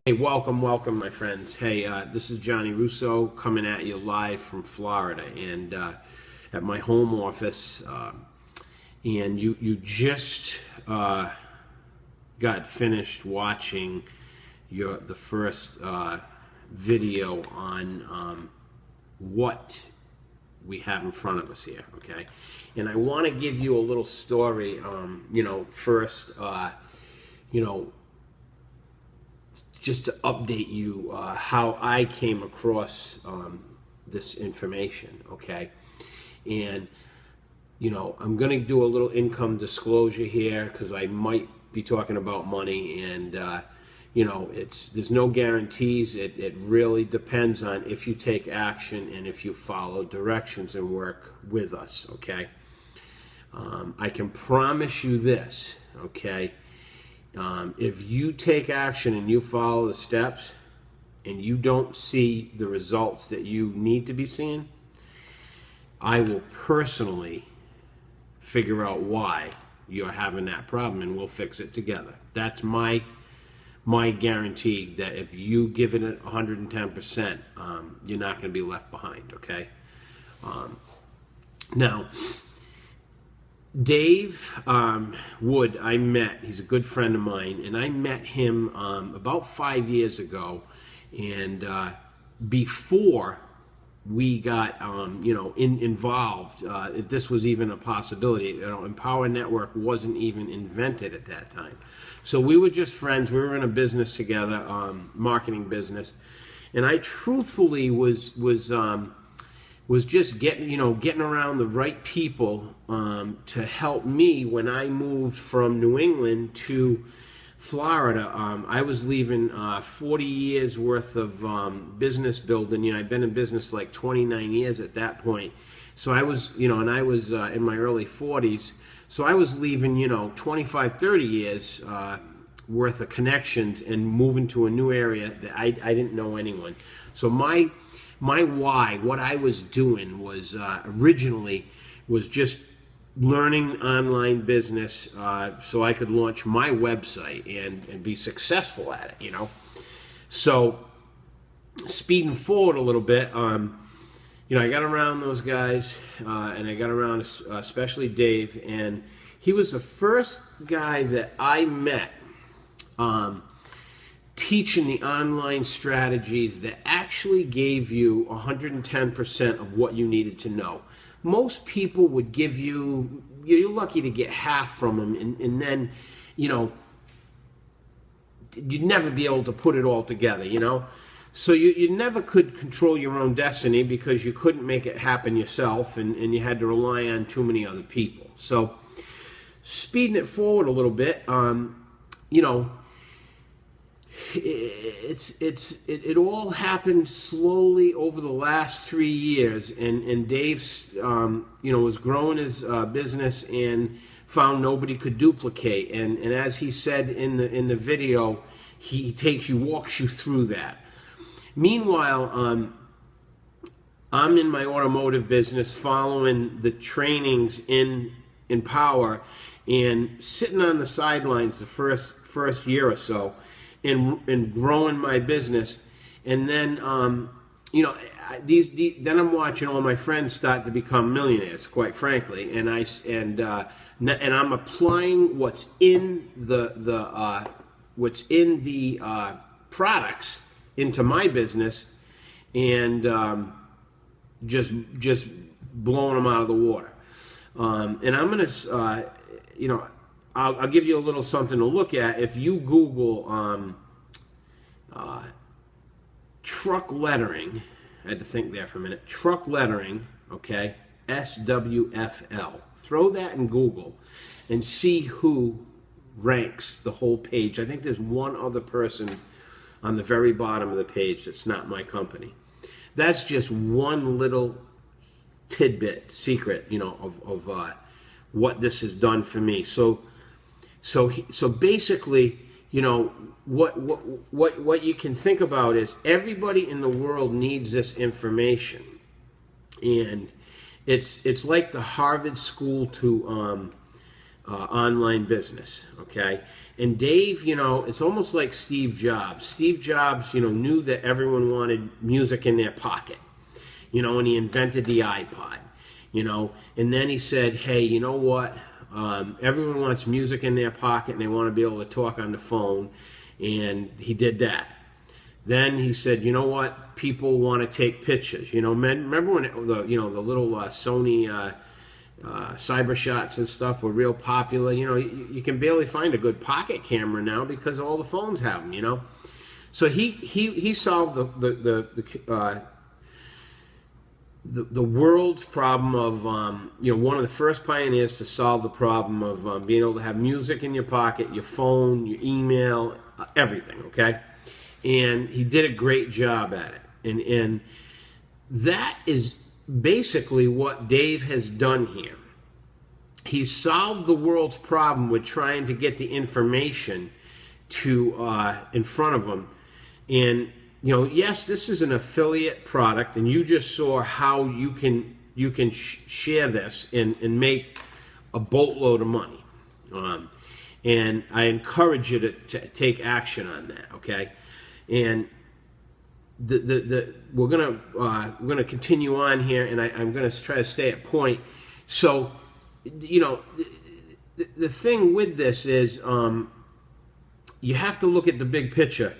Hey, welcome, my friends. Hey, this is Johnny Russo coming at you live from Florida and at my home office. And you just got finished watching the first video on what we have in front of us here, okay? And I want to give you a little story. First, you know, just to update you how I came across this information, okay? And, I'm going to do a little income disclosure here because I might be talking about money and, there's no guarantees. It really depends on if you take action and if you follow directions and work with us, okay? I can promise you this, okay? If you take action and you follow the steps and you don't see the results that you need to be seeing, I will personally figure out why you're having that problem and we'll fix it together. That's my guarantee that if you give it 110%, you're not going to be left behind, okay? Now, Dave Wood, I met. He's a good friend of mine, and I met him about 5 years ago. And before we got, involved, if this was even a possibility, Empower Network wasn't even invented at that time. So we were just friends. We were in a business together, marketing business, and I truthfully was just getting around the right people to help me when I moved from New England to Florida. I was leaving 40 years worth of business building. I'd been in business like 29 years at that point. So I was, and I was in my early 40s. So I was leaving, 25, 30 years worth of connections and moving to a new area that I didn't know anyone. So my why, what I was doing was originally was just learning online business so I could launch my website and be successful at it, So speeding forward a little bit, I got around those guys and I got around especially Dave, and he was the first guy that I met teaching the online strategies that actually gave you 110% of what you needed to know. Most people would give you, you're lucky to get half from them, and then, you'd never be able to put it all together, So you never could control your own destiny because you couldn't make it happen yourself, and you had to rely on too many other people. So speeding it forward a little bit, it all happened slowly over the last 3 years, and Dave's was growing his business and found nobody could duplicate, and as he said in the video, he walks you through that. Meanwhile, I'm in my automotive business following the trainings in Empower and sitting on the sidelines the first year or so and growing my business, and then then I'm watching all my friends start to become millionaires, quite frankly, and I'm applying what's in the products into my business, and just blowing them out of the water. And I'm gonna I'll give you a little something to look at. If you Google truck lettering, I had to think there for a minute. Truck lettering, okay, SWFL. Throw that in Google and see who ranks the whole page. I think there's one other person on the very bottom of the page that's not my company. That's just one little tidbit, secret, of what this has done for me. So basically, what you can think about is everybody in the world needs this information, and it's like the Harvard School to online business, okay? And Dave, you know, it's almost like Steve Jobs. Steve Jobs, you know, knew that everyone wanted music in their pocket, you know, and he invented the iPod, you know, and then he said, hey, you know what? Everyone wants music in their pocket and they want to be able to talk on the phone, and he did that. Then he said, you know what? People want to take pictures. You know, remember when the little Sony cyber shots and stuff were real popular? You know, you can barely find a good pocket camera now because all the phones have them. You know, so he solved the world's problem of one of the first pioneers to solve the problem of being able to have music in your pocket, your phone, your email, everything. Okay. And he did a great job at it. And that is basically what Dave has done here. He solved the world's problem with trying to get the information to in front of him. And, you know, yes, this is an affiliate product, and you just saw how you can share this and make a boatload of money. And I encourage you to take action on that, okay? And we're gonna continue on here, and I'm gonna try to stay at point. So, you know, the thing with this is you have to look at the big picture.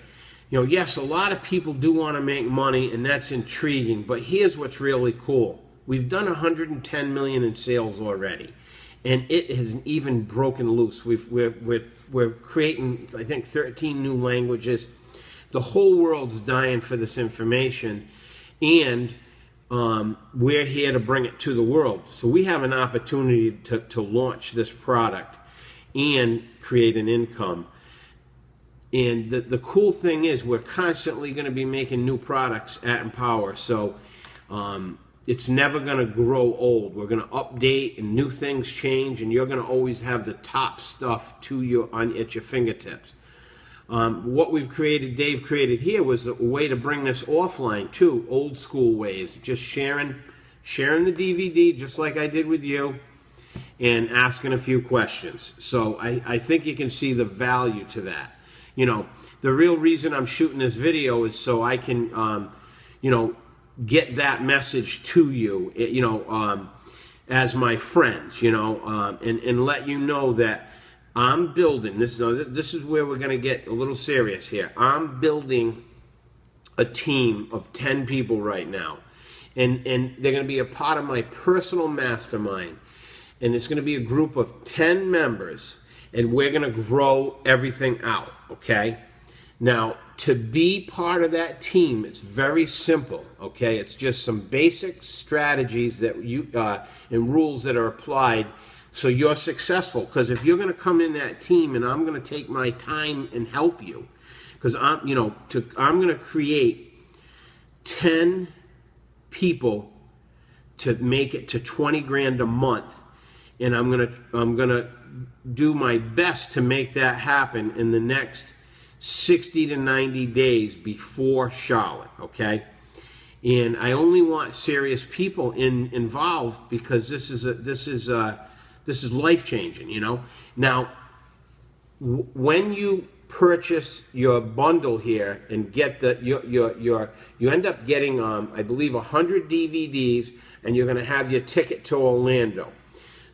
You know, yes, a lot of people do want to make money, and that's intriguing. But here's what's really cool: we've done 110 million in sales already, and it has even broken loose. We're creating, I think, 13 new languages. The whole world's dying for this information, and we're here to bring it to the world. So we have an opportunity to launch this product and create an income. And the cool thing is we're constantly going to be making new products at Empower. So it's never going to grow old. We're going to update, and new things change, and you're going to always have the top stuff at your fingertips. What Dave created here was a way to bring this offline too, old school ways, just sharing the DVD just like I did with you, and asking a few questions. So I think you can see the value to that. You know, the real reason I'm shooting this video is so I can, get that message to you, as my friends, and let you know that I'm building this. This is where we're going to get a little serious here. I'm building a team of 10 people right now, and they're going to be a part of my personal mastermind. And it's going to be a group of 10 members, and we're going to grow everything out. Okay. Now, to be part of that team, it's very simple. Okay, it's just some basic strategies that and rules that are applied, so you're successful. Because if you're going to come in that team, and I'm going to take my time and help you, because I'm going to create 10 people to make it to 20 grand a month, and I'm going to do my best to make that happen in the next 60 to 90 days before Charlotte. Okay. And I only want serious people involved, because this is life changing. Now, when you purchase your bundle here and get you end up getting I believe 100 DVDs, and you're going to have your ticket to Orlando.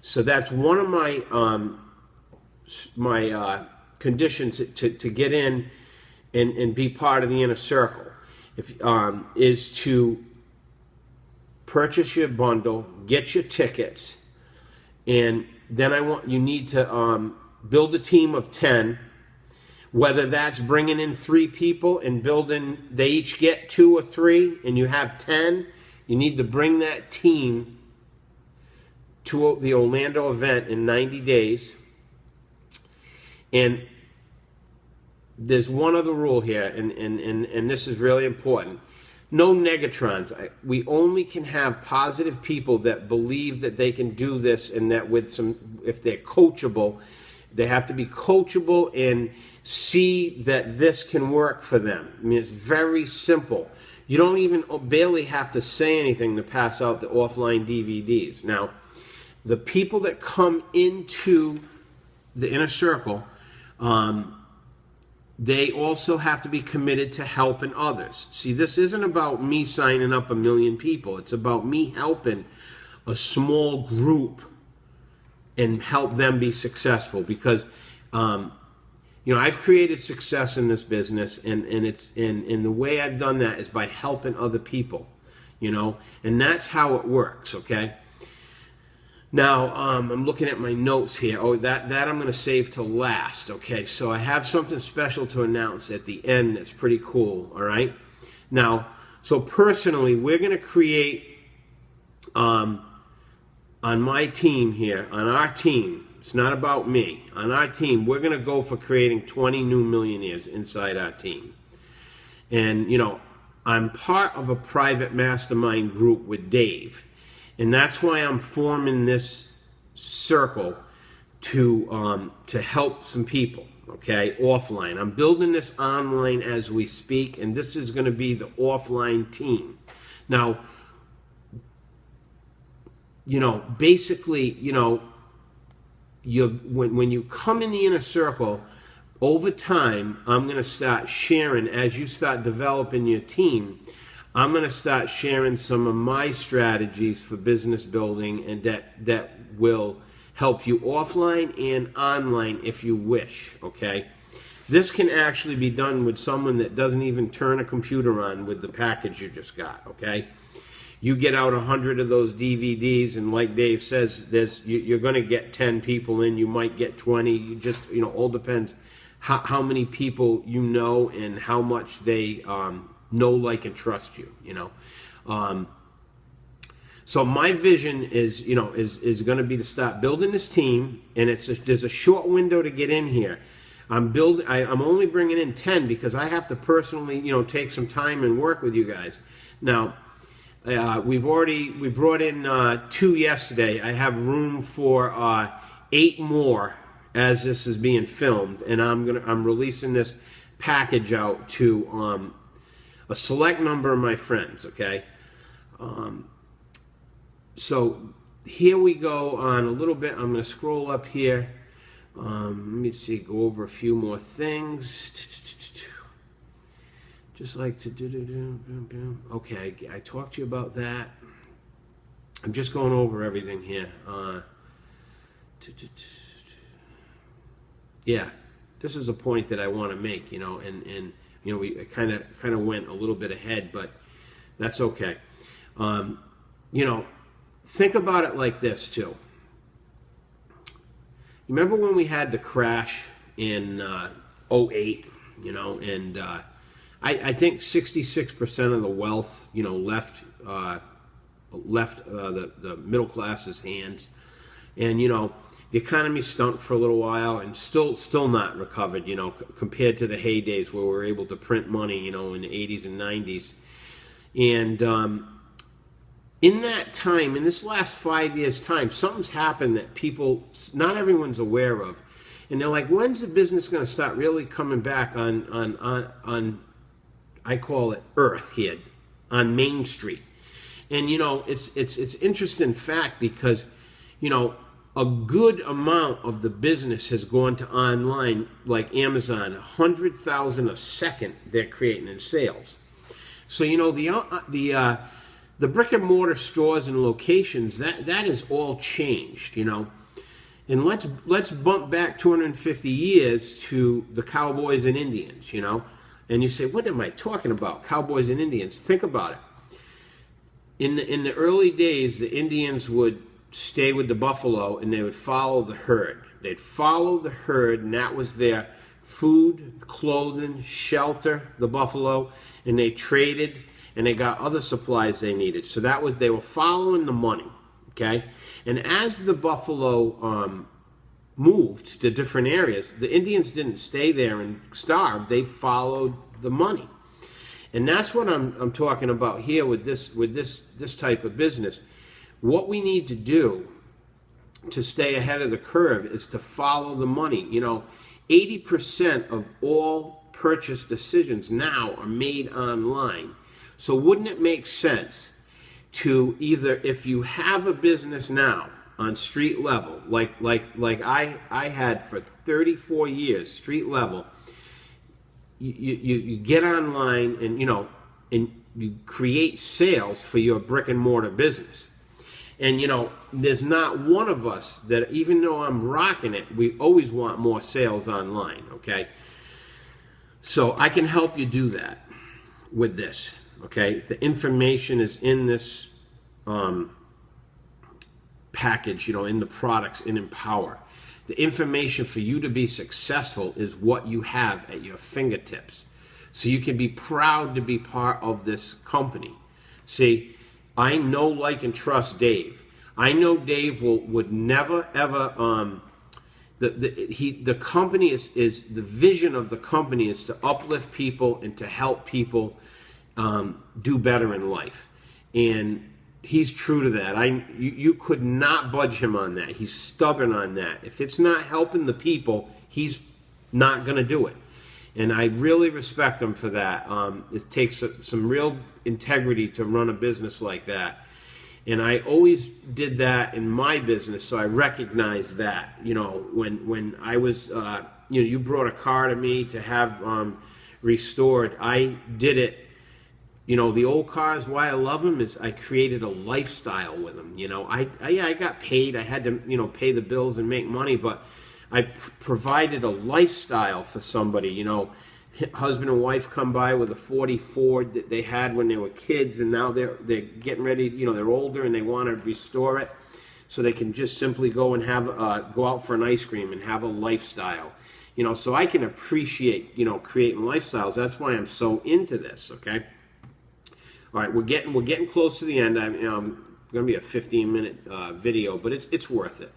So that's one of my conditions to get in and be part of the inner circle. Is to purchase your bundle, get your tickets, and then you need to build a team of 10. Whether that's bringing in 3 people and they each get 2 or 3, and you have 10, you need to bring that team to the Orlando event in 90 days. And there's one other rule here, and this is really important. No negatrons. We only can have positive people that believe that they can do this, and that if they're coachable, they have to be coachable and see that this can work for them. I mean, it's very simple. You don't barely have to say anything to pass out the offline DVDs. Now, the people that come into the inner circle, they also have to be committed to helping others. See, this isn't about me signing up 1 million people. It's about me helping a small group and help them be successful. Because, I've created success in this business, and the way I've done that is by helping other people, and that's how it works, okay? Now, I'm looking at my notes here. Oh, that I'm going to save to last. Okay, so I have something special to announce at the end that's pretty cool, all right? Now, so personally, we're going to create, on my team here, on our team, it's not about me, on our team, we're going to go for creating 20 new millionaires inside our team. And, I'm part of a private mastermind group with Dave. And that's why I'm forming this circle to help some people, okay, offline. I'm building this online as we speak, and this is going to be the offline team. Now, basically, when you come in the inner circle, over time, I'm going to start sharing, as you start developing your team, I'm going to start sharing some of my strategies for business building, and that will help you offline and online if you wish, okay? This can actually be done with someone that doesn't even turn a computer on with the package you just got, okay? You get out 100 of those DVDs, and like Dave says, you're going to get 10 people in. You might get 20. You just, all depends how many people you know and how much they know, like, and trust you, So my vision is going to be to start building this team, and there's a short window to get in here. I'm only bringing in 10 because I have to personally, take some time and work with you guys. Now, we brought in 2 yesterday. I have room for 8 more as this is being filmed, and I'm releasing this package out to a select number of my friends, okay? So here we go on a little bit. I'm going to scroll up here. Let me see, go over a few more things. Just like to do. Okay, I talked to you about that. I'm just going over everything here. Yeah, this is a point that I want to make, and we kind of went a little bit ahead, but that's okay. Think about it like this too. You remember when we had the crash in 2008, and I think 66% of the wealth, left the middle class's hands, and the economy stunk for a little while, and still not recovered, compared to the heydays where we were able to print money, in the 80s and 90s. And in that time, in this last 5 years' time, something's happened that not everyone's aware of. And they're like, when's the business going to start really coming back on I call it Earth here, on Main Street? And, it's interesting fact because, a good amount of the business has gone to online, like Amazon. 100,000 a second they're creating in sales. So the brick and mortar stores and locations, that is all changed. And let's bump back 250 years to the Cowboys and Indians. And you say, what am I talking about? Cowboys and Indians? Think about it. In the early days, the Indians would stay with the buffalo, and they would follow the herd. They'd follow the herd, and that was their food, clothing, shelter, the buffalo, and they traded, and they got other supplies they needed. So they were following the money, okay? And as the buffalo moved to different areas, the Indians didn't stay there and starve. They followed the money. And that's what I'm talking about here with this type of business. What we need to do to stay ahead of the curve is to follow the money. 80% of all purchase decisions now are made online. So wouldn't it make sense to either, if you have a business now, on street level, like I had for 34 years, street level, you get online and and you create sales for your brick and mortar business. And there's not one of us that, even though I'm rocking it, we always want more sales online, okay? So I can help you do that with this, okay? The information is in this package, in the products in Empower. The information for you to be successful is what you have at your fingertips. So you can be proud to be part of this company. See, I know, like, and trust Dave. I know Dave would never, ever, the company is the vision of the company is to uplift people and to help people do better in life. And he's true to that. You could not budge him on that. He's stubborn on that. If it's not helping the people, he's not going to do it. And I really respect him for that. It takes some real integrity to run a business like that. And I always did that in my business, so I recognize that. When I was, you brought a car to me to have restored, I did it. The old cars, why I love them is I created a lifestyle with them. I got paid. I had to, pay the bills and make money, but I provided a lifestyle for somebody. Husband and wife come by with a 40 Ford that they had when they were kids, and now they're getting ready. They're older and they want to restore it, so they can just simply go and have go out for an ice cream and have a lifestyle. So I can appreciate creating lifestyles. That's why I'm so into this. Okay. All right, we're getting close to the end. I'm going to be a 15-minute video, but it's worth it.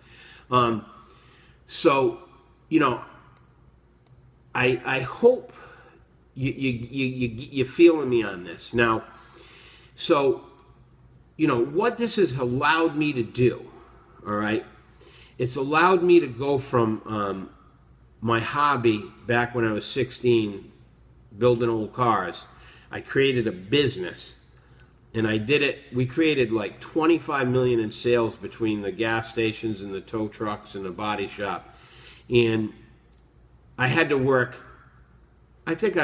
So, I hope you're feeling me on this now. So, what this has allowed me to do, all right, it's allowed me to go from my hobby back when I was 16, building old cars. I created a business, and I did it. We created like 25 million in sales between the gas stations and the tow trucks and the body shop. And I had to work, I figured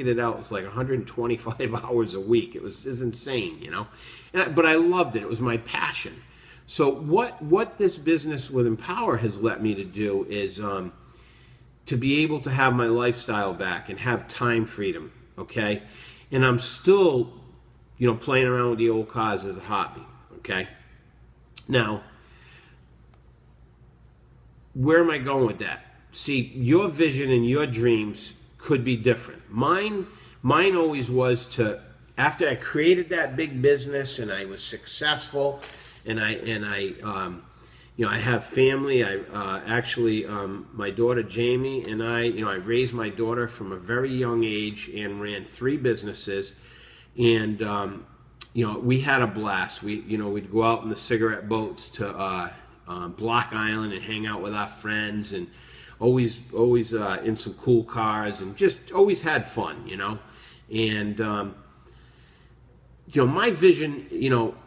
it out, it was like 125 hours a week. It was insane, but I loved it. It was my passion. So what this business with Empower has let me to do is to be able to have my lifestyle back and have time freedom, okay? And I'm still, playing around with the old cars as a hobby, okay? Now, where am I going with that? See, your vision and your dreams could be different. Mine always was to, after I created that big business and I was successful, and I have family. My daughter Jamie and I raised my daughter from a very young age and ran 3 businesses, and we had a blast. We'd go out in the cigarette boats to Block Island and hang out with our friends, and always in some cool cars, and just always had fun, and my vision,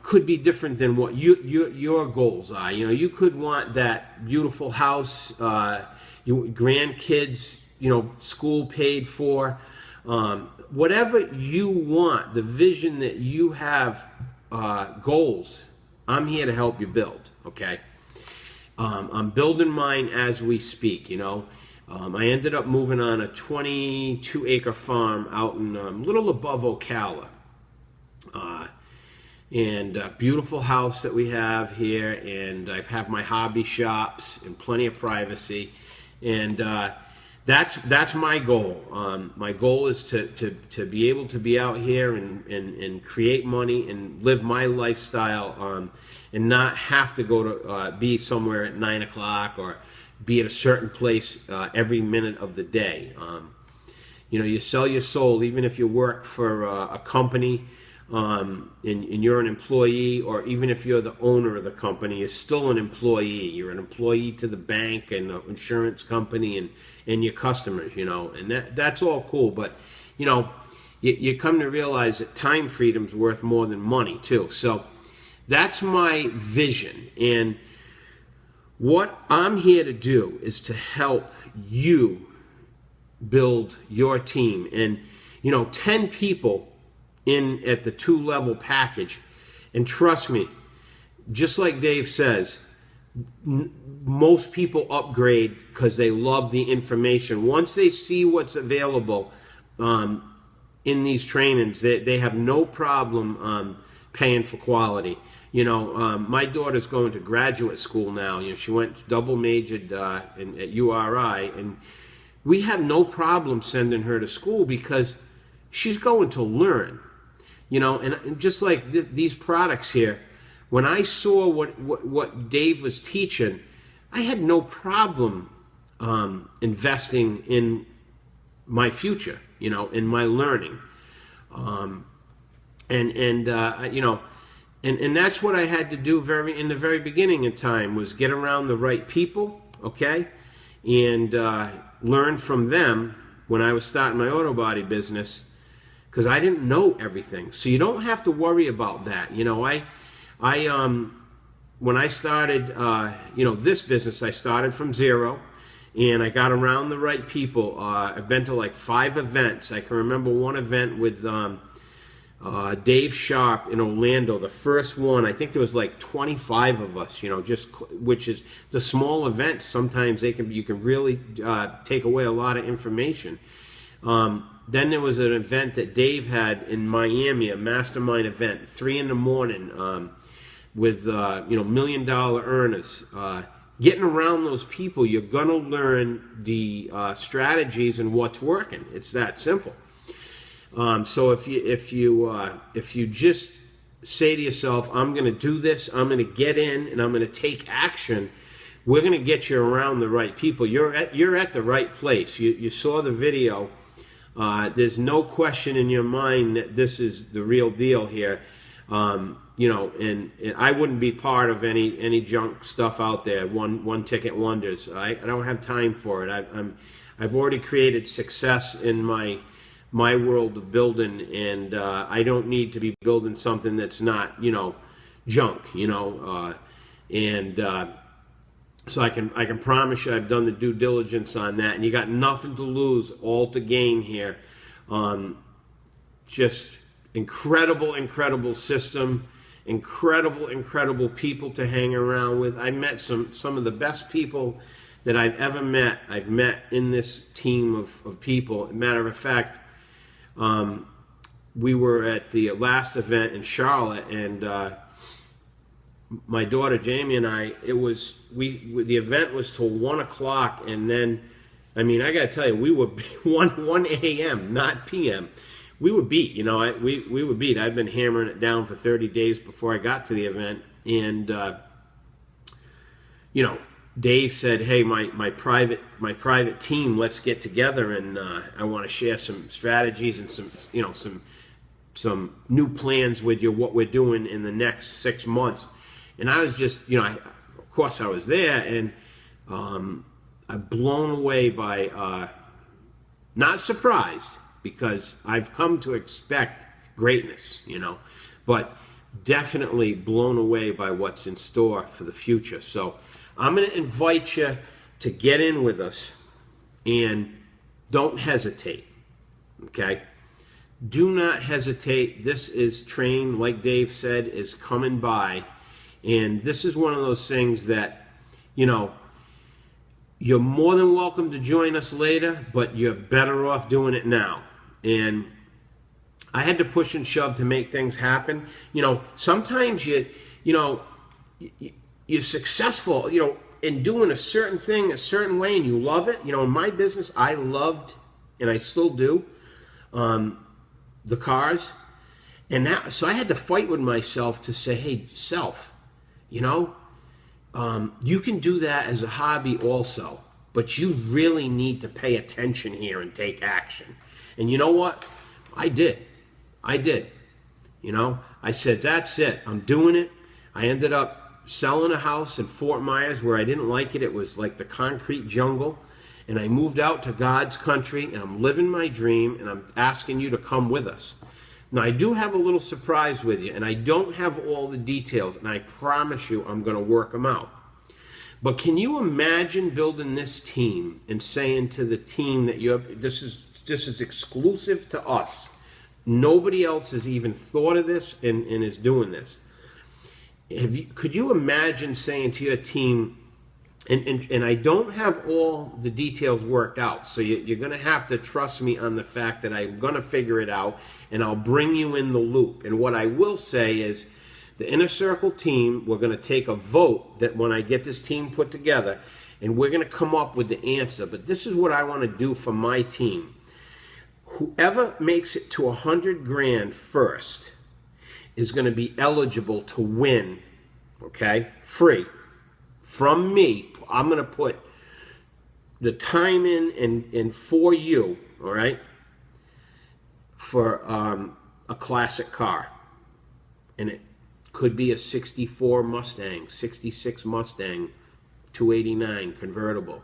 could be different than what your goals are. You could want that beautiful house, grandkids, school paid for, whatever you want, the vision that you have, goals, I'm here to help you build, okay? I'm building mine as we speak, I ended up moving on a 22-acre farm out in a little above Ocala. And a beautiful house that we have here, and I have my hobby shops and plenty of privacy, and that's my goal. My goal is to be able to be out here and create money and live my lifestyle, and not have to go to be somewhere at 9 o'clock or be at a certain place every minute of the day. You sell your soul, even if you work for a company. And you're an employee, or even if you're the owner of the company, you're still an employee. You're an employee to the bank and the insurance company and your customers, and that's all cool. But, you come to realize that time freedom's worth more than money, too. So That's my vision. And what I'm here to do is to help you build your team. And 10 people in at the 2-level package, and trust me, just like Dave says, most people upgrade because they love the information. Once they see what's available in these trainings, they have no problem paying for quality. My daughter's going to graduate school now. She went double majored at URI, and we have no problem sending her to school because she's going to learn. And just like these products here, when I saw what Dave was teaching, I had no problem investing in my future, in my learning, and that's what I had to do in the very beginning of time, was get around the right people, okay, and learn from them when I was starting my auto body business, because I didn't know everything. So you don't have to worry about that. When I started, this business, I started from zero, and I got around the right people. I've been to like 5 events. I can remember one event with Dave Sharp in Orlando. The first one, I think there was like 25 of us. Which is the small events. Sometimes you can really take away a lot of information. Then there was an event that Dave had in Miami, a mastermind event, 3 a.m. With $1 million earners. Getting around those people, you're gonna learn the strategies and what's working. It's that simple. So if you just say to yourself, I'm gonna do this, I'm gonna get in, and I'm gonna take action, we're gonna get you around the right people. You're at the right place. You saw the video. There's no question in your mind that this is the real deal here. And I wouldn't be part of any junk stuff out there, one ticket wonders. I don't have time for it. I've already created success in my world of building, and I don't need to be building something that's not junk. So I can promise you I've done the due diligence on that, and you got nothing to lose, all to gain here. Just incredible system, incredible people to hang around with. I met some of the best people that I've ever met. I've met in this team of people. Matter of fact, we were at the last event in Charlotte, and my daughter Jamie and I, the event was till 1 o'clock, and then, I gotta tell you, we were 1 a.m., not p.m. We were beat, we were beat. I've been hammering it down for 30 days before I got to the event. And, Dave said, hey, my private team, let's get together, and I want to share some strategies and some new plans with you, what we're doing in the next 6 months. And I was just, of course I was there, and I'm blown away by, not surprised, because I've come to expect greatness, but definitely blown away by what's in store for the future. So I'm going to invite you to get in with us, and don't hesitate, okay? Do not hesitate. This is train, like Dave said, is coming by, and this is one of those things that, you're more than welcome to join us later, but you're better off doing it now. And I had to push and shove to make things happen. Sometimes you're successful, in doing a certain thing a certain way, and you love it. In my business, I loved, and I still do, the cars. So I had to fight with myself to say, hey, self, you can do that as a hobby also, but you really need to pay attention here and take action. And you know what? I did. I said, that's it. I'm doing it. I ended up selling a house in Fort Myers where I didn't like it. It was like the concrete jungle. And I moved out to God's country, and I'm living my dream, and I'm asking you to come with us. Now, I do have a little surprise with you, and I don't have all the details, and I promise you I'm going to work them out. But can you imagine building this team and saying to the team that this is exclusive to us? Nobody else has even thought of this and is doing this. Could you imagine saying to your team, and I don't have all the details worked out, so you're going to have to trust me on the fact that I'm going to figure it out, and I'll bring you in the loop. And what I will say is, the Inner Circle team, we're going to take a vote that when I get this team put together, and we're going to come up with the answer. But this is what I want to do for my team. Whoever makes it to 100 grand first is going to be eligible to win, okay, free. From me, I'm going to put the time in and for you, all right, for a classic car. And it could be a 64 Mustang, 66 Mustang, 289 convertible.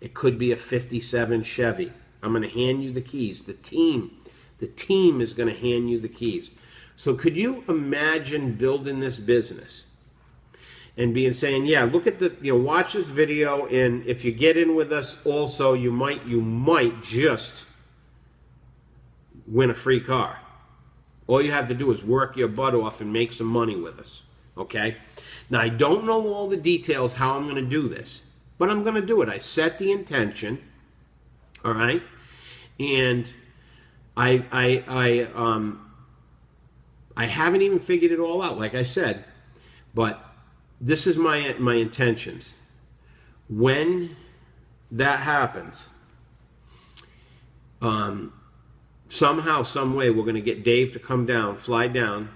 It could be a 57 Chevy. I'm going to hand you the keys. The team is going to hand you the keys. So could you imagine building this business and saying, yeah, look at watch this video, and if you get in with us also, you might just win a free car. All you have to do is work your butt off and make some money with us, okay? Now, I don't know all the details how I'm going to do this, but I'm going to do it. I set the intention, all right? And I haven't even figured it all out, like I said, but this is my intentions. When that happens, somehow, some way, we're going to get Dave to come down, fly down,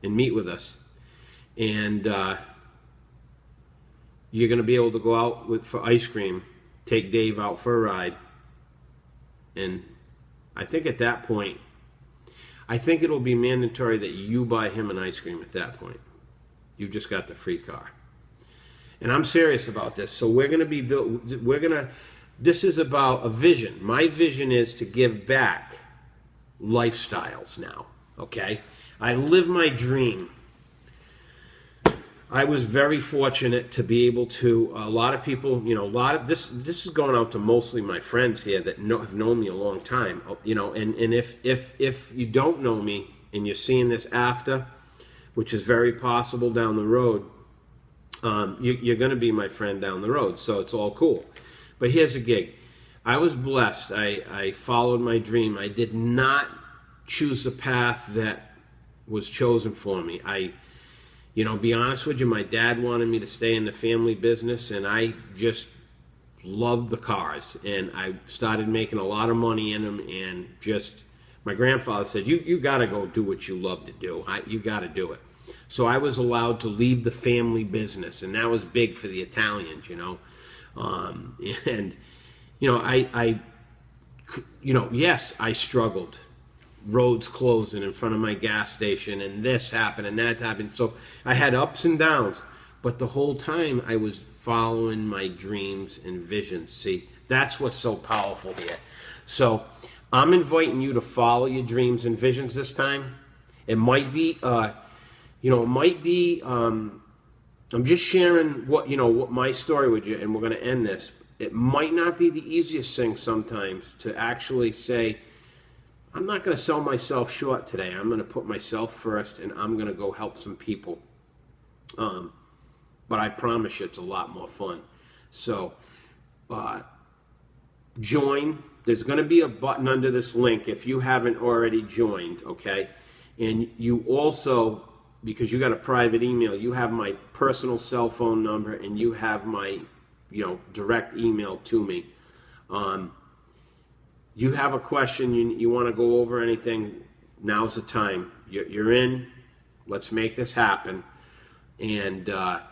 and meet with us. And you're going to be able to go out for ice cream, take Dave out for a ride. And I think at that point, I think it'll be mandatory that you buy him an ice cream at that point. You've just got the free car. And I'm serious about this. So we're going to this is about a vision. My vision is to give back lifestyles now, okay? I live my dream. I was very fortunate to be able to, a lot of people, this is going out to mostly my friends here that have known me a long time, and if you don't know me and you're seeing this after, which is very possible down the road, you're going to be my friend down the road, so it's all cool. But here's a gig. I was blessed. I followed my dream. I did not choose the path that was chosen for me. Be honest with you, my dad wanted me to stay in the family business, and I just loved the cars. And I started making a lot of money in them, and my grandfather said, you got to go do what you love to do. You got to do it. So I was allowed to leave the family business, and that was big for the Italians, yes, I struggled. Roads closing in front of my gas station, and this happened and that happened. So I had ups and downs, but the whole time I was following my dreams and visions. See, that's what's so powerful here. So I'm inviting you to follow your dreams and visions this time. It might be, I'm just sharing what my story with you, and we're going to end this. It might not be the easiest thing sometimes to actually say, I'm not going to sell myself short today. I'm going to put myself first, and I'm going to go help some people. But I promise you it's a lot more fun. So join. There's going to be a button under this link if you haven't already joined, okay? And you also, because you got a private email, you have my personal cell phone number, and you have my direct email to me. You have a question, you want to go over anything, now's the time. You're in, let's make this happen. And that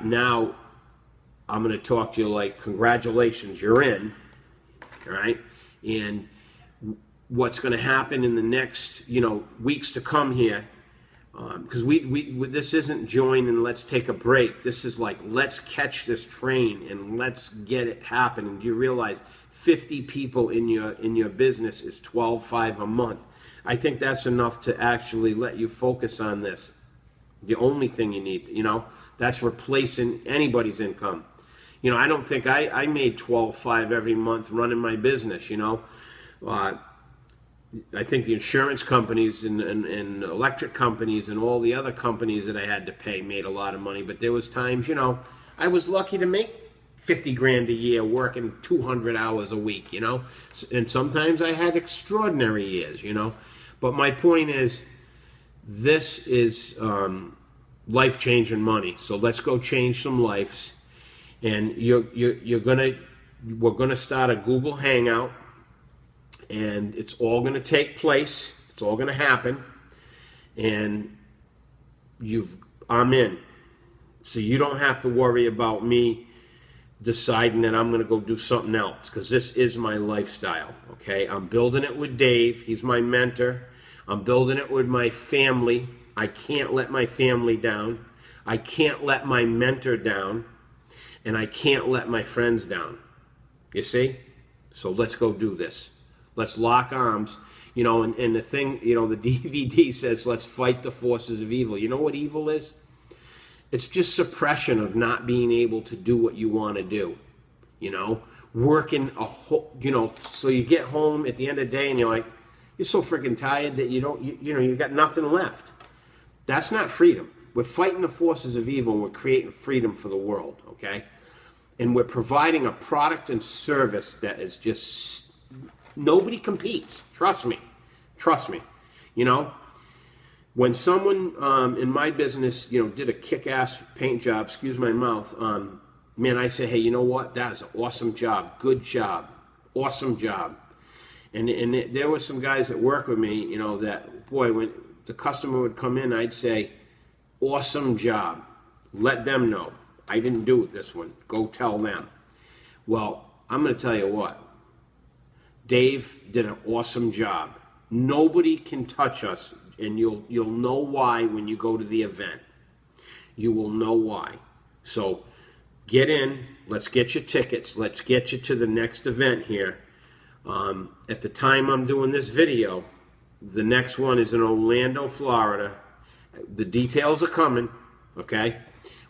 now I'm going to talk to you like, congratulations, you're in, all right? And what's going to happen in the next, weeks to come here, because this isn't join and let's take a break. This is like, let's catch this train and let's get it happening. Do you realize 50 people in your business is $12,500 a month? I think that's enough to actually let you focus on this. The only thing you need, that's replacing anybody's income. I don't think I made $12,500 every month running my business. I think the insurance companies and electric companies and all the other companies that I had to pay made a lot of money. But there was times, I was lucky to make 50 grand a year working 200 hours a week, and sometimes I had extraordinary years, But my point is, this is life-changing money. So let's go change some lives. And we're gonna start a Google Hangout, and it's all gonna take place. It's all gonna happen, and I'm in. So you don't have to worry about me deciding that I'm gonna go do something else, because this is my lifestyle. Okay, I'm building it with Dave. He's my mentor. I'm building it with my family. I can't let my family down. I can't let my mentor down. And I can't let my friends down. You see? So let's go do this. Let's lock arms. And the thing, the DVD says, let's fight the forces of evil. You know what evil is? It's just suppression of not being able to do what you want to do. Working so you get home at the end of the day and you're so freaking tired that you got nothing left. That's not freedom. We're fighting the forces of evil, and we're creating freedom for the world, okay? And we're providing a product and service that is just, nobody competes. Trust me. When someone in my business, did a kick-ass paint job, excuse my mouth, man, I say, hey, you know what? That is an awesome job. Good job. Awesome job. And there were some guys that work with me, that, boy, when the customer would come in, I'd say, awesome job. Let them know. I didn't do it this one. Go tell them. Well, I'm going to tell you what. Dave did an awesome job. Nobody can touch us, and you'll know why when you go to the event. You will know why. So get in. Let's get your tickets. Let's get you to the next event here. At the time I'm doing this video, the next one is in Orlando, Florida. The details are coming, okay?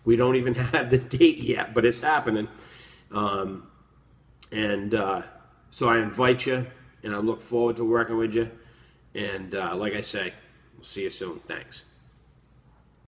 We don't even have the date yet, but it's happening. So I invite you, and I look forward to working with you. And like I say, we'll see you soon. Thanks.